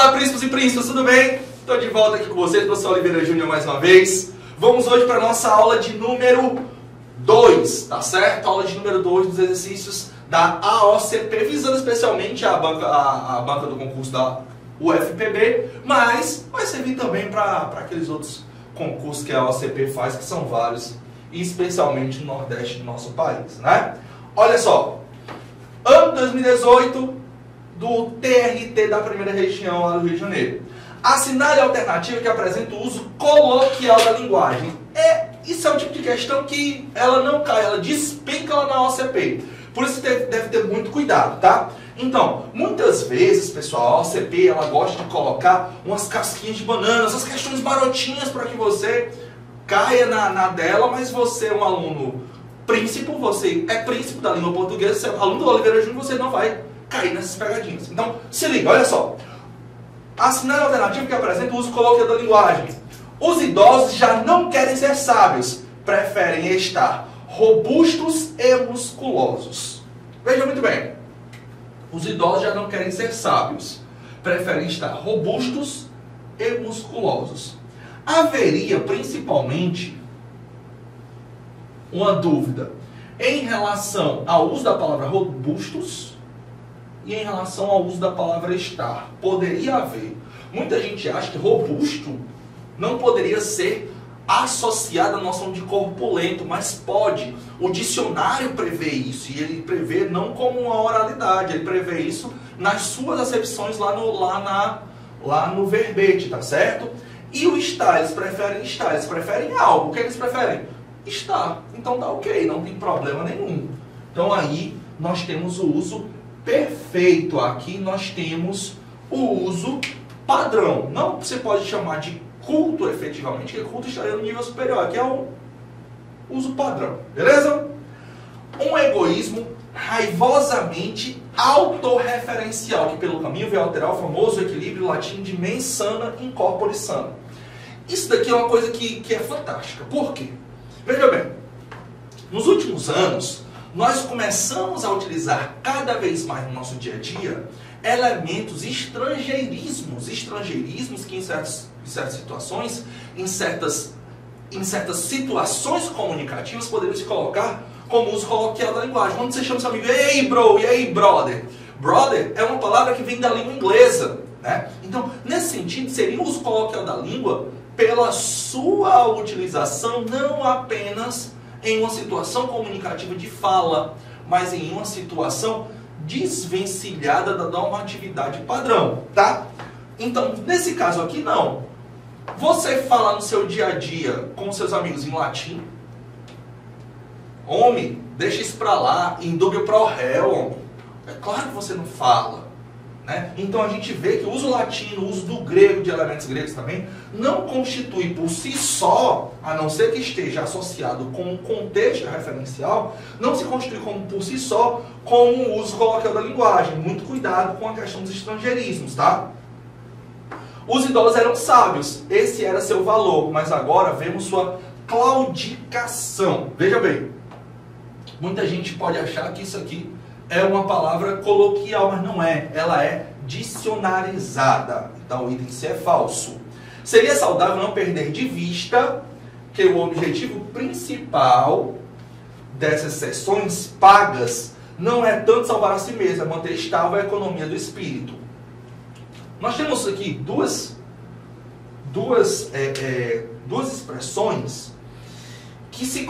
Olá, príncipes e príncipes, tudo bem? Estou de volta aqui com vocês, professor Oliveira Júnior, mais uma vez. Vamos hoje para a nossa aula de número 2, tá certo? Aula de número 2 dos exercícios da AOCP, visando especialmente a banca do concurso da UFPB, mas vai servir também para aqueles outros concursos que a AOCP faz, que são vários, e especialmente no Nordeste do nosso país, né? Olha só, ano 2018 do TRT da primeira região lá do Rio de Janeiro. Assinale a alternativa que apresenta o uso coloquial da linguagem. Isso é um tipo de questão que ela não cai, ela despenca lá na OCP. Por isso deve ter muito cuidado, tá? Então, muitas vezes, pessoal, a OCP ela gosta de colocar umas casquinhas de banana, essas questões marotinhas para que você caia na dela, mas você é um aluno príncipe, você é príncipe da língua portuguesa, você é aluno do Oliveira Júnior, você não vai cair nessas pegadinhas. Então, se liga, olha só. Assinale a alternativa que apresenta o uso coloquial da linguagem. Os idosos já não querem ser sábios, preferem estar robustos e musculosos. Veja muito bem. Os idosos já não querem ser sábios, preferem estar robustos e musculosos. Haveria, principalmente, uma dúvida em relação ao uso da palavra robustos e em relação ao uso da palavra estar. Poderia haver. Muita gente acha que robusto não poderia ser associado à noção de corpulento, mas pode. O dicionário prevê isso, e ele prevê não como uma oralidade, ele prevê isso nas suas acepções lá no verbete, tá certo? E o estar, eles preferem algo. O que eles preferem? Estar. Então tá ok, não tem problema nenhum. Então aí nós temos o uso perfeito. Aqui nós temos o uso padrão. Não você pode chamar de culto efetivamente, que culto estaria no nível superior. Aqui é o uso padrão. Beleza? Um egoísmo raivosamente autorreferencial, que pelo caminho vai alterar o famoso equilíbrio latino de mens sana in corpore sano. Isso daqui é uma coisa que é fantástica. Por quê? Veja bem, nos últimos anos, nós começamos a utilizar cada vez mais no nosso dia a dia elementos estrangeirismos que em certas situações, em certas situações comunicativas poderiam se colocar como uso coloquial da linguagem. Quando você chama seu amigo, ei bro, e aí brother? Brother é uma palavra que vem da língua inglesa, né? Então, nesse sentido, seria o uso coloquial da língua pela sua utilização não apenas em uma situação comunicativa de fala, mas em uma situação desvencilhada da normatividade padrão, tá? Então, nesse caso aqui, não. Você fala no seu dia a dia com seus amigos em latim? Homem, deixa isso pra lá, indúbio pro réu, homem. É claro que você não fala, né? Então a gente vê que o uso latino, o uso do grego, de elementos gregos também, não constitui por si só, a não ser que esteja associado com um contexto referencial, não se constitui como, por si só como um uso coloquial da linguagem. Muito cuidado com a questão dos estrangeirismos, tá? Os idosos eram sábios, esse era seu valor, mas agora vemos sua claudicação. Veja bem, muita gente pode achar que isso aqui é uma palavra coloquial, mas não é. Ela é dicionarizada. Então o item C é falso. Seria saudável não perder de vista que o objetivo principal dessas sessões pagas não é tanto salvar a si mesmo, é manter estável a economia do espírito. Nós temos aqui duas expressões que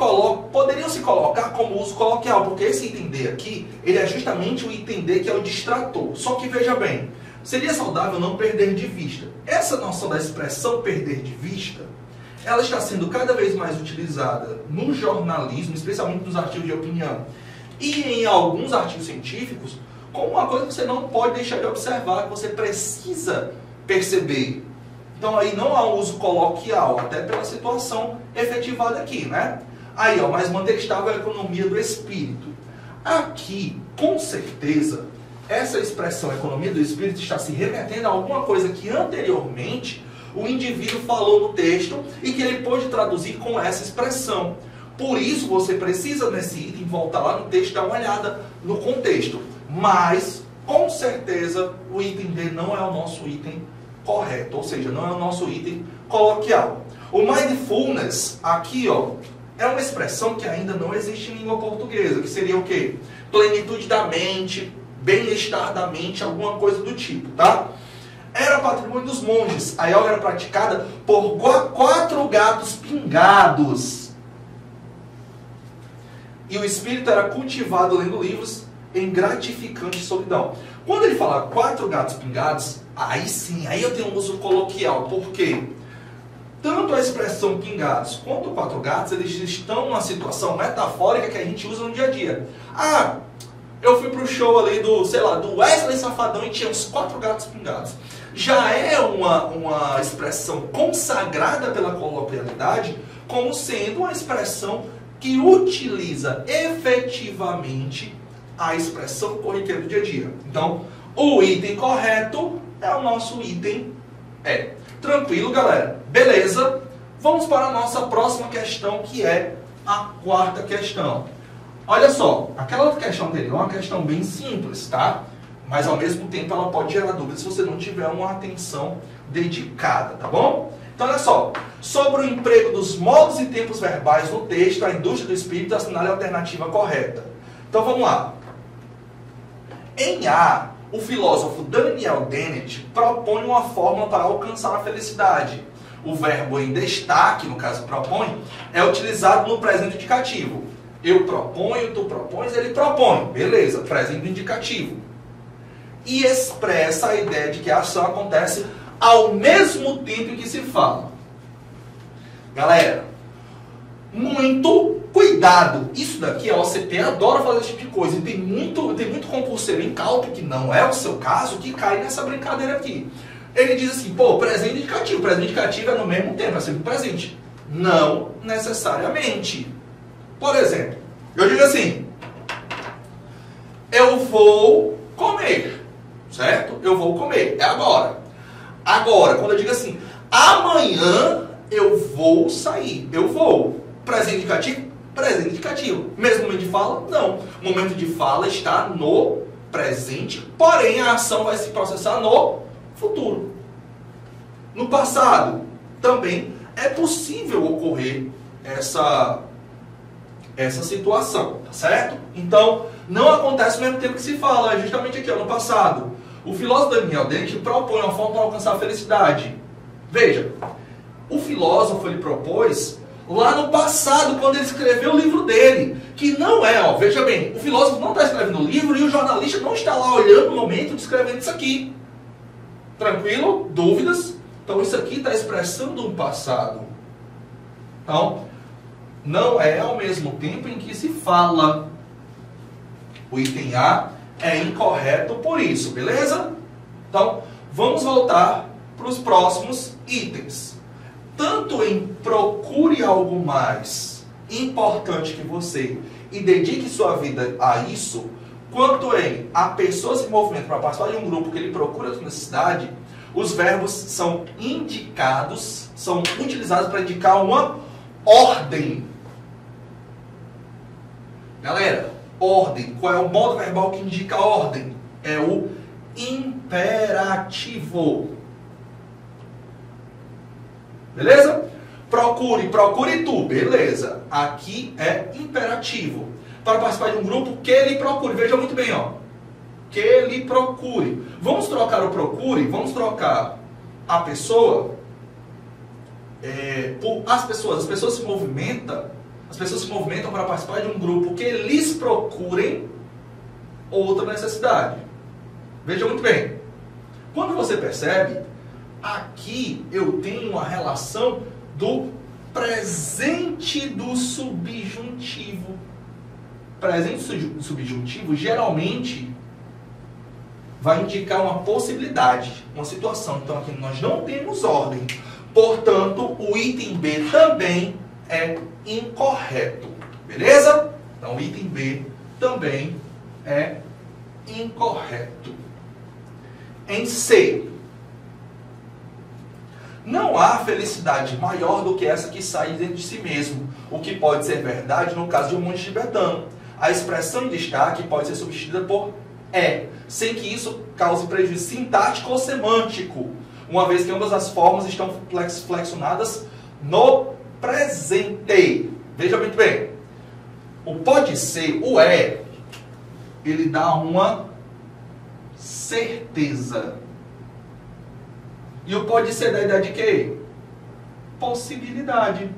poderiam se colocar como uso coloquial, porque esse item D aqui, ele é justamente o item D que é o distrator. Só que veja bem, seria saudável não perder de vista. Essa noção da expressão perder de vista, ela está sendo cada vez mais utilizada no jornalismo, especialmente nos artigos de opinião, e em alguns artigos científicos, como uma coisa que você não pode deixar de observar, que você precisa perceber. Então aí não há um uso coloquial, até pela situação efetivada aqui, né? Aí, ó, mas manter estável a economia do espírito. Aqui, com certeza, essa expressão economia do espírito está se remetendo a alguma coisa que anteriormente o indivíduo falou no texto e que ele pôde traduzir com essa expressão. Por isso você precisa nesse item voltar lá no texto e dar uma olhada no contexto. Mas, com certeza, o item D não é o nosso item correto, ou seja, não é o nosso item coloquial. O mindfulness, aqui, ó, é uma expressão que ainda não existe em língua portuguesa, que seria o quê? Plenitude da mente, bem-estar da mente, alguma coisa do tipo, tá? Era patrimônio dos monges. A yoga era praticada por 4 gatos pingados. E o espírito era cultivado lendo livros em gratificante solidão. Quando ele fala 4 gatos pingados, aí sim, aí eu tenho um uso coloquial. Por quê? Tanto a expressão pingados quanto 4 gatos, eles estão numa situação metafórica que a gente usa no dia a dia. Ah, eu fui pro show ali do, sei lá, do Wesley Safadão e tinha uns 4 gatos pingados. Já é uma expressão consagrada pela coloquialidade como sendo uma expressão que utiliza efetivamente a expressão corriqueira do dia a dia. Então, o item correto é o nosso item é. Tranquilo, galera? Beleza? Vamos para a nossa próxima questão, que é a 4ª questão. Olha só, aquela outra questão anterior é uma questão bem simples, tá? Mas ao mesmo tempo ela pode gerar dúvidas se você não tiver uma atenção dedicada, tá bom? Então olha só, sobre o emprego dos modos e tempos verbais no texto, a indústria do espírito assinale a alternativa correta. Então vamos lá. Em A, o filósofo Daniel Dennett propõe uma fórmula para alcançar a felicidade. O verbo em destaque, no caso propõe, é utilizado no presente indicativo. Eu proponho, tu propões, ele propõe. Beleza, presente indicativo. E expressa a ideia de que a ação acontece ao mesmo tempo em que se fala. Galera, muito cuidado. Isso daqui, a OCP adora fazer esse tipo de coisa. E tem muito concurseiro em cálculo, que não é o seu caso, que cai nessa brincadeira aqui. Ele diz assim, pô, presente indicativo. Presente indicativo é no mesmo tempo, é sempre presente. Não necessariamente. Por exemplo, eu digo assim, eu vou comer, certo? Eu vou comer, é agora. Agora, quando eu digo assim, amanhã eu vou sair, eu vou. Presente indicativo? Presente indicativo. Mesmo momento de fala? Não. O momento de fala está no presente, porém a ação vai se processar no futuro. No passado, também é possível ocorrer essa situação, tá certo? Então, não acontece ao mesmo tempo que se fala, é justamente aqui, ó, no passado. O filósofo Daniel Dennett propõe uma forma para alcançar a felicidade. Veja, o filósofo ele propôs lá no passado, quando ele escreveu o livro dele, que não é, ó, veja bem, o filósofo não está escrevendo o livro e o jornalista não está lá olhando no momento descrevendo isso aqui. Tranquilo? Dúvidas? Então isso aqui está expressando um passado. Então, não é ao mesmo tempo em que se fala. O item A é incorreto por isso, beleza? Então, vamos voltar para os próximos itens. Tanto em procure algo mais importante que você e dedique sua vida a isso, quanto em a pessoa se movimenta para participar de um grupo que ele procura sua necessidade, os verbos são indicados, são utilizados para indicar uma ordem. Galera, ordem. Qual é o modo verbal que indica a ordem? É o imperativo. Beleza? Procure, procure tu. Beleza. Aqui é imperativo. Para participar de um grupo, que ele procure. Veja muito bem, ó. Que ele procure. Vamos trocar o procure, vamos trocar a pessoa por as pessoas. As pessoas se movimentam para participar de um grupo que eles procurem outra necessidade. Veja muito bem. Quando você percebe, aqui eu tenho uma relação do presente do subjuntivo. Presente subjuntivo geralmente vai indicar uma possibilidade, uma situação. Então aqui nós não temos ordem. Portanto, o item B também é incorreto. Beleza? Então o item B também é incorreto. Em C, não há felicidade maior do que essa que sai dentro de si mesmo, o que pode ser verdade no caso de um monge tibetano. A expressão em destaque pode ser substituída por sem que isso cause prejuízo sintático ou semântico. uma vez que ambas as formas estão flexionadas no presente. Veja muito bem. O pode ser, o é, ele dá uma certeza. E o pode ser da ideia de quê? Possibilidade.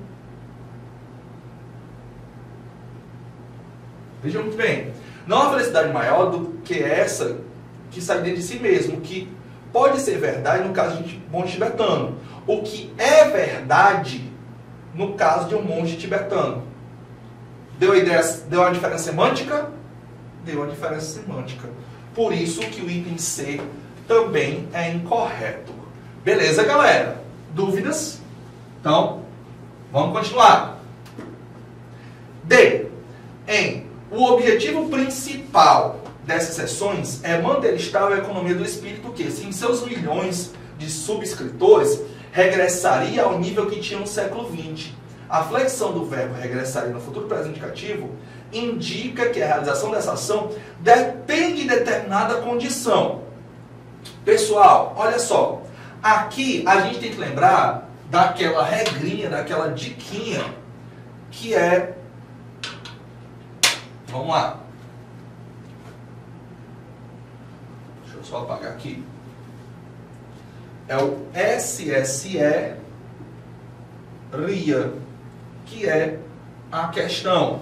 Veja muito bem. Não há felicidade maior do que essa que sai dentro de si mesmo, que pode ser verdade no caso de um monge tibetano. O que é verdade no caso de um monge tibetano. Deu a ideia, deu a diferença semântica? Deu a diferença semântica. Por isso que o item C também é incorreto. Beleza, galera? Dúvidas? Então, vamos continuar. D. O objetivo principal dessas sessões é manter estável a economia do espírito que, se em seus milhões de subscritores, regressaria ao nível que tinha no século XX. A flexão do verbo regressaria no futuro presente indicativo indica que a realização dessa ação depende de determinada condição. Pessoal, olha só. Aqui a gente tem que lembrar daquela regrinha, daquela diquinha, que é... Vamos lá. Deixa eu só apagar aqui. É o SSE RIA, que é a questão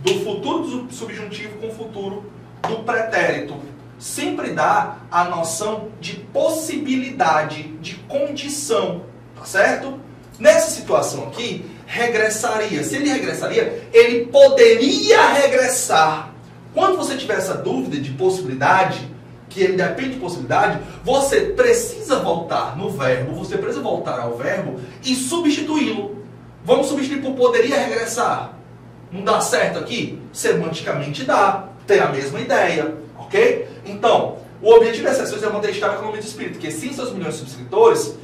do futuro do subjuntivo com o futuro do pretérito. Sempre dá a noção de possibilidade, de condição, tá certo? Nessa situação aqui, regressaria. Se ele regressaria, ele poderia regressar. Quando você tiver essa dúvida de possibilidade, que ele depende de possibilidade, você precisa voltar no verbo, você precisa voltar ao verbo e substituí-lo. Vamos substituir por poderia regressar. Não dá certo aqui? Semanticamente dá. Tem a mesma ideia, ok? Então, o objetivo dessas sessões é manter estável a economia do espírito, porque se seus milhões de subscritores,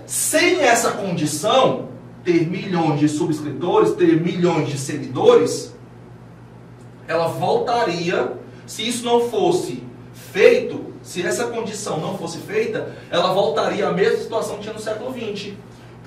sem essa condição, ter milhões de subscritores, ter milhões de seguidores, ela voltaria, se isso não fosse feito, se essa condição não fosse feita, ela voltaria à mesma situação que tinha no século XX.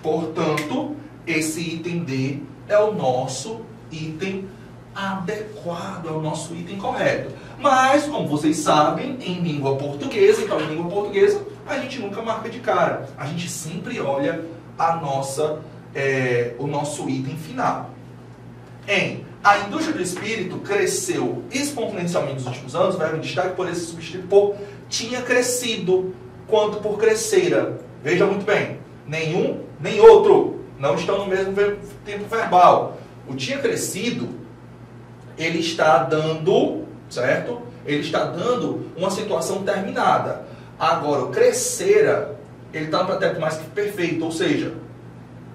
Portanto, esse item D é o nosso item adequado, é o nosso item correto. Mas, como vocês sabem, em língua portuguesa, então em língua portuguesa, a gente nunca marca de cara. A gente sempre olha a nossa, o nosso item final. A indústria do espírito cresceu exponencialmente nos últimos anos, verbo em destaque por esse substituto por tinha crescido, quanto por crescera. Veja muito bem, nenhum nem outro não estão no mesmo tempo verbal. O tinha crescido, ele está dando, certo? Ele está dando uma situação terminada. Agora, o crescera, ele está no pretérito mais que perfeito, ou seja,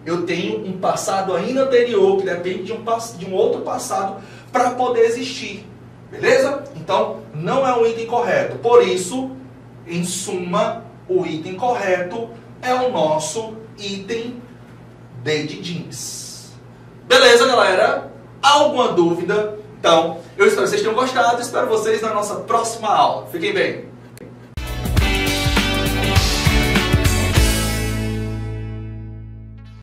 eu tenho um passado ainda anterior, que depende de um outro passado, para poder existir. Beleza? Então, não é um item correto. Por isso, em suma, o item correto é o nosso item D de jeans. Beleza, galera? Alguma dúvida? Então, eu espero que vocês tenham gostado. Espero vocês na nossa próxima aula. Fiquem bem.